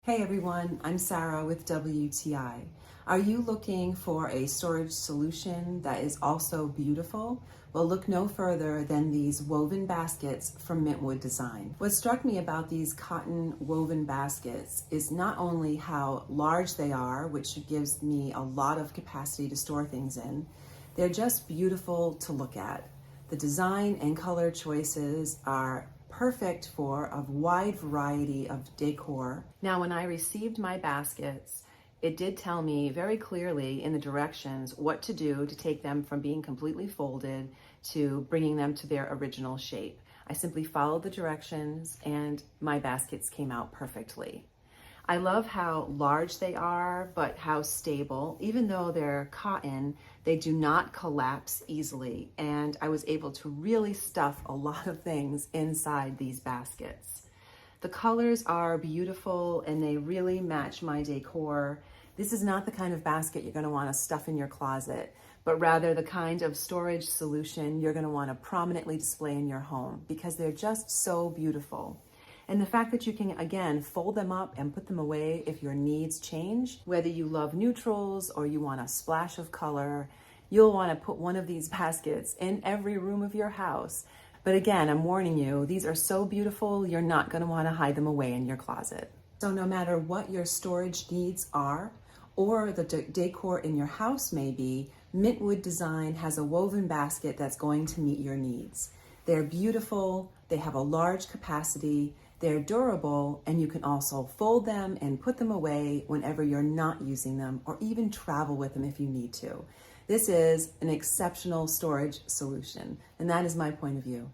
Hey everyone, I'm Sarah with WTI. Are you looking for a storage solution that is also beautiful? Well, look no further than these woven baskets from MINTWOOD Design. What struck me about these cotton woven baskets is not only how large they are, which gives me a lot of capacity to store things in, they're just beautiful to look at. The design and color choices are perfect for a wide variety of decor. Now, when I received my baskets, it did tell me very clearly in the directions what to do to take them from being completely folded to bringing them to their original shape. I simply followed the directions and my baskets came out perfectly. I love how large they are, but how stable. Even though they're cotton, they do not collapse easily. And I was able to really stuff a lot of things inside these baskets. The colors are beautiful and they really match my decor. This is not the kind of basket you're going to want to stuff in your closet, but rather the kind of storage solution you're going to want to prominently display in your home because they're just so beautiful. And the fact that you can, again, fold them up and put them away if your needs change, whether you love neutrals or you want a splash of color, you'll want to put one of these baskets in every room of your house. But again, I'm warning you, these are so beautiful, you're not going to want to hide them away in your closet. So no matter what your storage needs are, or the decor in your house may be, MINTWOOD Design has a woven basket that's going to meet your needs. They're beautiful, they have a large capacity, they're durable, and you can also fold them and put them away whenever you're not using them, or even travel with them if you need to. This is an exceptional storage solution, and that is my point of view.